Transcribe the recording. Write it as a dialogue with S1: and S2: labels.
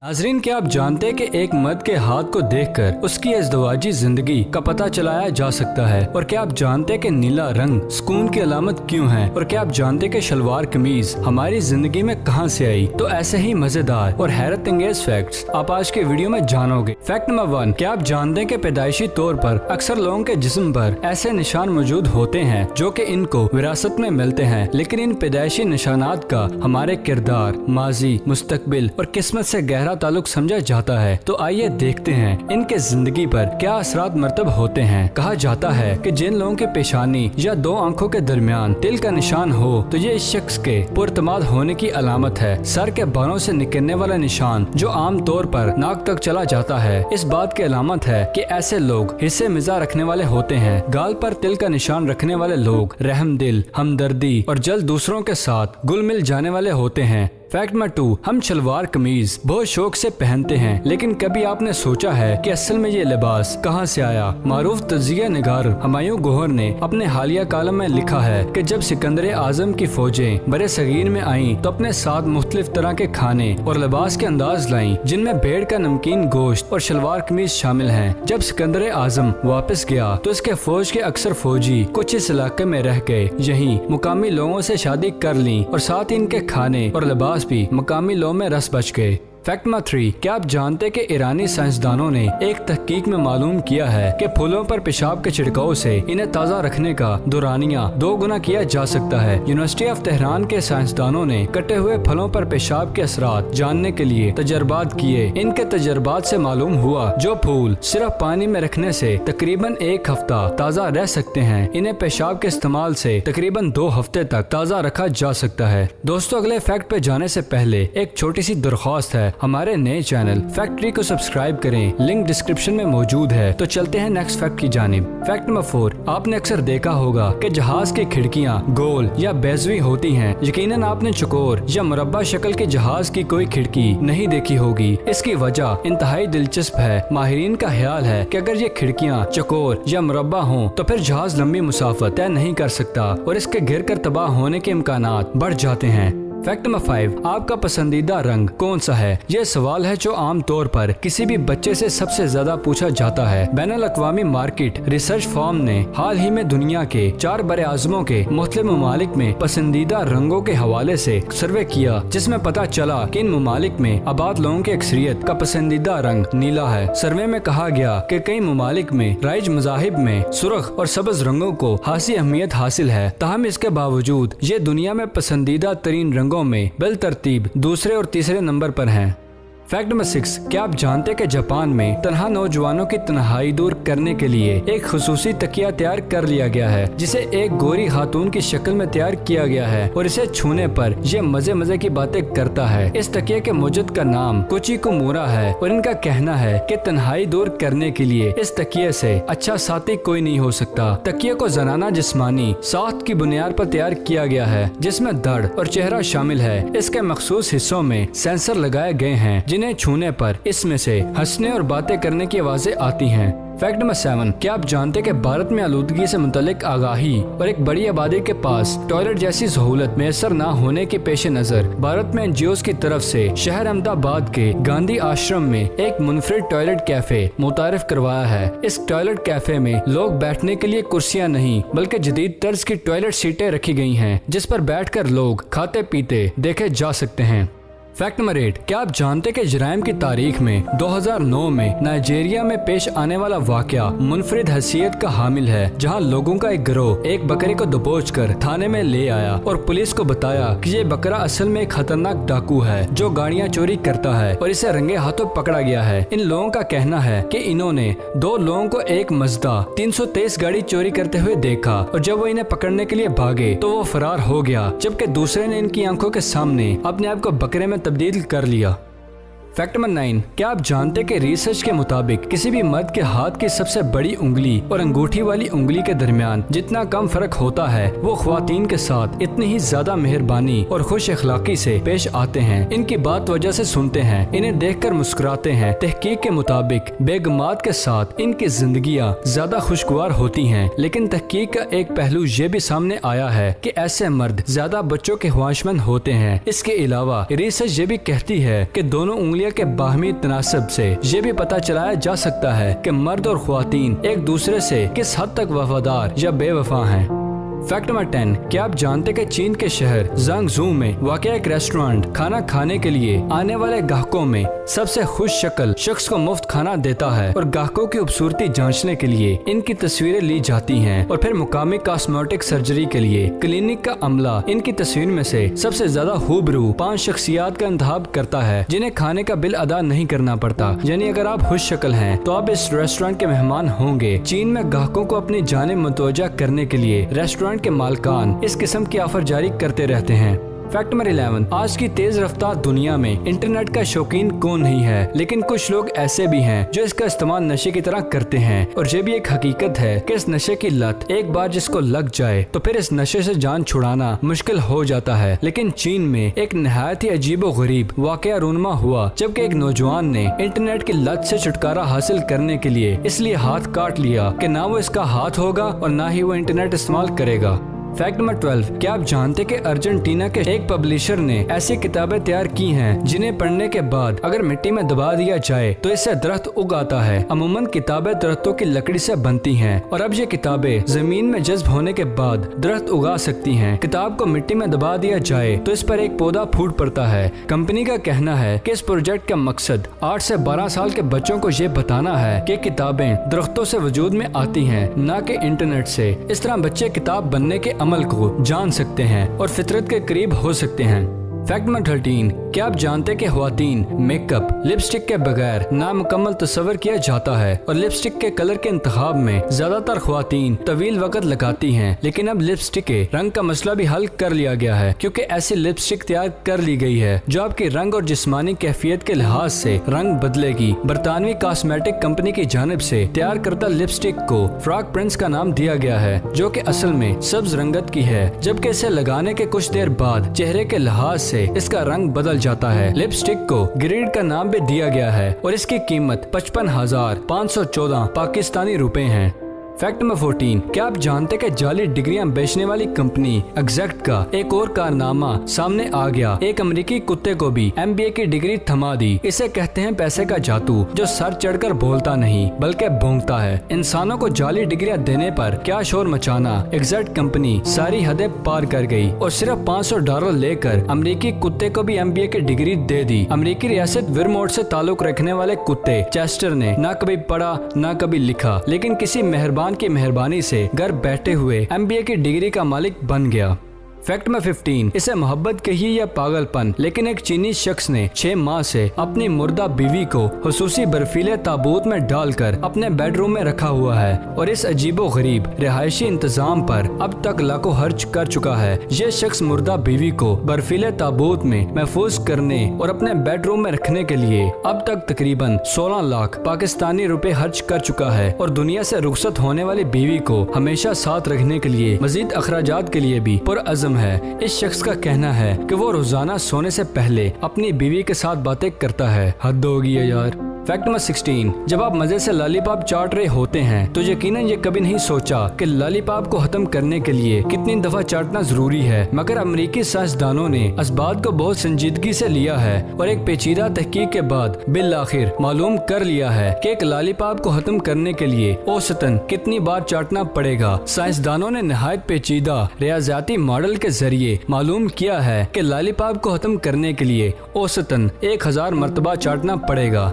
S1: नाजरीन, क्या आप जानते हैं कि एक मर्द के हाथ को देखकर उसकी अज़दवाजी जिंदगी का पता चलाया जा सकता है। और क्या आप जानते हैं कि नीला रंग सुकून की अलामत क्यों है। और क्या आप जानते हैं कि शलवार कमीज हमारी जिंदगी में कहां से आई। तो ऐसे ही मजेदार और हैरत अंगेज फैक्ट्स आप आज के वीडियो में जानोगे। फैक्ट नंबर 1, क्या आप जानते हैं कि पैदाइशी तौर पर अक्सर लोगों के जिस्म पर ऐसे निशान मौजूद होते हैं जो कि इनको विरासत में मिलते हैं, लेकिन इन पैदाइशी निशानात का हमारे किरदार, माजी, मुस्तकबिल और किस्मत से गहरा ताल्लुक समझा जाता है। तो आइए देखते हैं इनके जिंदगी पर क्या असरात मरतब होते हैं। कहा जाता है कि जिन लोगों की पेशानी या दो आंखों के दरमियान तिल का निशान हो तो ये इस शख्स के पुरतमाद होने की अलामत है। सर के बालों से निकलने वाला निशान जो आम तौर पर नाक तक चला जाता है, इस बात की अलामत है कि ऐसे लोग हिस्से मिजा रखने वाले होते हैं। गाल पर तिल का निशान रखने वाले लोग रहमदिल, हमदर्दी और जल्द दूसरों के साथ घुल मिल जाने वाले होते हैं। फैक्ट नंबर 2, हम शलवार कमीज बहुत शौक से पहनते हैं, लेकिन कभी आपने सोचा है कि असल में ये लिबास कहां से आया। मारूफ तजिया निगार हुमायूं गोहर ने अपने हालिया कालम में लिखा है कि जब सिकंदर आजम की फौजें बरे सगीर में आईं तो अपने साथ मुख्तलिफ तरह के खाने और लिबास के अंदाज लाईं, जिनमें भेड़ का नमकीन गोश्त और शलवार कमीज शामिल हैं। जब सिकंदर आजम वापस गया तो इसके फौज के अक्सर फौजी कुछ इस इलाके में रह गए, यहीं मुकामी लोगों से शादी कर ली और साथ ही इनके खाने और लिबास भी मकामी लोगों में रस बच गए। फैक्ट नंबर 3, क्या आप जानते हैं कि ईरानी साइंसदानों ने एक तहकीक में मालूम किया है कि फूलों पर पेशाब के छिड़काव से इन्हें ताज़ा रखने का दौरानिया 2 गुना किया जा सकता है। यूनिवर्सिटी ऑफ तेहरान के साइंसदानों ने कटे हुए फलों पर पेशाब के असरात जानने के लिए तजर्बात किए। इनके तजर्बात से मालूम हुआ जो फूल सिर्फ पानी में रखने से तकरीबन 1 हफ्ता ताज़ा रह सकते हैं, इन्हें पेशाब के इस्तेमाल से तकरीबन 2 हफ्ते तक ताज़ा रखा जा सकता है। दोस्तों, अगले फैक्ट पे जाने से पहले एक छोटी सी दरख्वास्त है, हमारे नए चैनल फैक्ट्री को सब्सक्राइब करें, लिंक डिस्क्रिप्शन में मौजूद है। तो चलते हैं नेक्स्ट फैक्ट की जानिब। फैक्ट नंबर 4, आपने अक्सर देखा होगा कि जहाज की खिड़कियां गोल या बेज़वी होती हैं। यकीनन आपने चौकोर या मुरब्बा शक्ल के जहाज की कोई खिड़की नहीं देखी होगी। इसकी वजह इंतहाई दिलचस्प है। माहिरीन का ख्याल है कि अगर ये खिड़कियां चौकोर या मुरब्बा हों तो फिर जहाज लंबी मुसाफत तय नहीं कर सकता और इसके गिर कर तबाह होने के इम्कानात बढ़ जाते हैं। फैक्ट नंबर 5, आपका पसंदीदा रंग कौन सा है। यह सवाल है जो आम तौर पर किसी भी बच्चे से सबसे ज्यादा पूछा जाता है। बैनुल अक़वामी मार्केट रिसर्च फर्म ने हाल ही में दुनिया के 4 बड़े आज़मों के मुख्तलिफ ममालिक में पसंदीदा रंगों के हवाले से सर्वे किया, जिसमें पता चला कि इन ममालिक में आबाद लोगों की अक्सरियत का पसंदीदा रंग नीला है। सर्वे में कहा गया कि कई ममालिक में राइज मज़ाहिब में सुर्ख और सब्ज रंगों को खासी अहमियत हासिल है, ताहम इसके बावजूद ये दुनिया में पसंदीदा तरीन रंगों में बिल तरतीब दूसरे और तीसरे नंबर पर हैं। फैक्ट नंबर 6, क्या आप जानते हैं कि जापान में तन्हा नौजवानों की तन्हाई दूर करने के लिए एक खुसूसी तकिया तैयार कर लिया गया है, जिसे एक गोरी खातून की शक्ल में तैयार किया गया है और इसे छूने पर यह मजे मजे की बातें करता है। इस तकिए के मौजूद का नाम कुची कुमूरा है और इनका कहना है कि तन्हाई दूर करने के लिए इस तकिए से अच्छा साथी कोई नहीं हो सकता। तकिए को जनाना जिस्मानी साख्त की बुनियाद पर तैयार किया गया है, जिसमें धड़ और चेहरा शामिल है। इसके मखसूस हिस्सों में सेंसर लगाए गए हैं जिन्हें छूने पर इसमें से हंसने और बातें करने की आवाजें आती हैं। फैक्ट नंबर 7, क्या आप जानते हैं कि भारत में आलूदगी से मुतल्लिक आगाही और एक बड़ी आबादी के पास टॉयलेट जैसी सहूलत मैसर न होने के पेश नजर भारत में एनजीओज की तरफ से शहर अहमदाबाद के गांधी आश्रम में एक मुनफरिद टॉयलेट कैफे मुतारिफ करवाया है। इस टॉयलेट कैफे में लोग बैठने के लिए कुर्सियां नहीं बल्कि जदीद तर्ज की टॉयलेट सीटें रखी गई हैं, जिस पर बैठकर लोग खाते पीते देखे जा सकते हैं। फैक्ट नंबर 8, क्या आप जानते कि जराइम की तारीख में 2009 में नाइजीरिया में पेश आने वाला वाकया मुनफरिद हैसियत का हामिल है, जहां लोगों का एक गिरोह एक बकरे को दबोच कर थाने में ले आया और पुलिस को बताया कि ये बकरा असल में एक खतरनाक डाकू है जो गाड़ियां चोरी करता है और इसे रंगे हाथों पकड़ा गया है। इन लोगों का कहना है कि इन्होंने 2 लोगों को एक मज़दा 323 गाड़ी चोरी करते हुए देखा और जब वो इन्हें पकड़ने के लिए भागे तो वो फरार हो गया, जबकि दूसरे ने इनकी आंखों के सामने अपने आप को बकरे में तब्दील कर लिया। फैक्ट नंबर 9, क्या आप जानते हैं कि रिसर्च के मुताबिक किसी भी मर्द के हाथ की सबसे बड़ी उंगली और अंगूठी वाली उंगली के दरमियान जितना कम फर्क होता है वो ख्वातीन के साथ इतनी ही ज्यादा मेहरबानी और खुश अखलाकी से पेश आते हैं। इनकी बात वजह से सुनते हैं, इन्हें देखकर मुस्कुराते हैं। तहकीक के मुताबिक बेगमात के साथ इनकी जिंदगियां ज्यादा खुशगवार होती हैं, लेकिन तहकीक का एक पहलू ये भी सामने आया है कि ऐसे मर्द ज्यादा बच्चों के ख्वाहिशमंद होते हैं। इसके अलावा रिसर्च ये भी कहती है कि दोनों शमूलियत के बाहमी तनासब से ये भी पता चलाया जा सकता है कि मर्द और ख्वातीन एक दूसरे से किस हद तक वफादार या बेवफा हैं। फैक्ट नंबर 10, क्या आप जानते कि चीन के शहर ज़ांगझू में वाक़या एक रेस्टोरेंट खाना खाने के लिए आने वाले ग्राहकों में सबसे खुश शक्ल शख्स को मुफ्त खाना देता है और ग्राहकों की खूबसूरती जांचने के लिए इनकी तस्वीरें ली जाती हैं और फिर मुकामी कॉस्मेटिक सर्जरी के लिए क्लिनिक का अमला इनकी तस्वीर में से सबसे ज्यादा हुबरू 5 शख्सियात का इंतखाब करता है जिन्हें खाने का बिल अदा नहीं करना पड़ता। यानी अगर आप खुश शक्ल हैं तो आप इस रेस्टोरेंट के मेहमान होंगे। चीन में ग्राहकों को अपनी जानिब मुतवज्जा करने के लिए रेस्टोरेंट के मालकान इस किस्म की ऑफर जारी करते रहते हैं। फैक्ट नंबर 11, आज की तेज रफ्तार दुनिया में इंटरनेट का शौकीन कौन नहीं है, लेकिन कुछ लोग ऐसे भी हैं जो इसका इस्तेमाल नशे की तरह करते हैं। और ये भी एक हकीकत है कि इस नशे की लत एक बार जिसको लग जाए तो फिर इस नशे से जान छुड़ाना मुश्किल हो जाता है। लेकिन चीन में एक नहायत ही अजीबो गरीब वाकया रूनमा हुआ जबकि एक नौजवान ने इंटरनेट की लत से छुटकारा हासिल करने के लिए इसलिए हाथ काट लिया कि ना वो इसका हाथ होगा और ना ही वो इंटरनेट इस्तेमाल करेगा। फैक्ट नंबर 12, क्या आप जानते कि अर्जेंटीना के एक पब्लिशर ने ऐसी किताबें तैयार की हैं जिन्हें पढ़ने के बाद अगर मिट्टी में दबा दिया जाए तो इससे दरख्त उग आता है। अमूमन किताबें दरख्तों की लकड़ी से बनती हैं और अब ये किताबें जमीन में जज्ब होने के बाद दरख्त उगा सकती हैं। किताब को मिट्टी में दबा दिया जाए तो इस पर एक पौधा फूट पड़ता है। कंपनी का कहना है कि इस प्रोजेक्ट का मकसद 8 से 12 साल के बच्चों को ये बताना है कि किताबें दरख्तों से वजूद में आती हैं, न कि इंटरनेट से। इस तरह बच्चे किताब बनने के अमल को जान सकते हैं और फितरत के करीब हो सकते हैं। फैक्ट नंबर 13, क्या आप जानते कि ख्वातीन मेकअप लिपस्टिक के बगैर नामुकम्मल तस्वर किया जाता है और लिपस्टिक के कलर के इंतखाब में ज्यादातर ख्वातीन तवील वक्त लगाती हैं। लेकिन अब लिपस्टिक के रंग का मसला भी हल कर लिया गया है क्योंकि ऐसी लिपस्टिक तैयार कर ली गई है जो आपके रंग और जिस्मानी कैफियत के लिहाज से रंग बदलेगी। बरतानवी कॉस्मेटिक कंपनी की जानिब से तैयार करता लिपस्टिक को फ्रॉक प्रिंस का नाम दिया गया है जो कि असल में सब्ज रंगत की है, जबकि इसे लगाने के कुछ देर बाद चेहरे के लिहाज से इसका रंग बदल जाता है। लिपस्टिक को ग्रेड का नाम भी दिया गया है और इसकी कीमत 55,514 पाकिस्तानी रुपए है। फैक्ट नंबर 14, क्या आप जानते कि जाली डिग्रियां बेचने वाली कंपनी एग्जैक्ट का एक और कारनामा सामने आ गया। एक अमेरिकी कुत्ते को भी MBA की डिग्री थमा दी। इसे कहते हैं पैसे का जादू, जो सर चढ़कर बोलता नहीं बल्कि भौंकता है। इंसानों को जाली डिग्रियां देने पर क्या शोर मचाना, एग्जैक्ट कंपनी सारी हदें पार कर गई और सिर्फ $500 लेकर अमेरिकी कुत्ते को भी MBA की डिग्री दे दी। अमेरिकी रियासत वर्मोंट से ताल्लुक रखने वाले कुत्ते चेस्टर ने न कभी पढ़ा न कभी लिखा, लेकिन किसी मेहरबान की मेहरबानी से घर बैठे हुए MBA की डिग्री का मालिक बन गया। फैक्ट में 15, इसे मोहब्बत कहिए या पागलपन, लेकिन एक चीनी शख्स ने 6 माह से अपनी मुर्दा बीवी को खुसूसी बर्फीले ताबूत में डालकर अपने बेडरूम में रखा हुआ है और इस अजीबो गरीब रिहायशी इंतजाम पर अब तक लाखों खर्च कर चुका है। ये शख्स मुर्दा बीवी को बर्फीले ताबूत में महफूज करने और अपने बेडरूम में रखने के लिए अब तक तकरीबन 16 लाख पाकिस्तानी रुपए खर्च कर चुका है और दुनिया से रुखसत होने वाली बीवी को हमेशा साथ रखने के लिए मजीद अखराजात के लिए भी पुरअज़्म है। इस शख्स का कहना है कि वो रोजाना सोने से पहले अपनी बीवी के साथ बातें करता है। हद होगी है यार। फैक्ट नंबर 16, जब आप मजे से लॉलीपॉप चाट रहे होते हैं तो यकीनन ये कभी नहीं सोचा कि लॉलीपॉप को खत्म करने के लिए कितनी दफा चाटना जरूरी है, मगर अमेरिकी साइंसदानों ने इस बात को बहुत संजीदगी से लिया है और एक पेचीदा तहकीक के बाद बिल आखिर मालूम कर लिया है कि एक लॉलीपॉप को खत्म करने के लिए औसतन कितनी बार चाटना पड़ेगा। साइंसदानों ने नहायत पेचीदा रियाजाती मॉडल के जरिए मालूम किया है कि लॉलीपॉप को खत्म करने के लिए औसतन 1000 मरतबा चाटना पड़ेगा।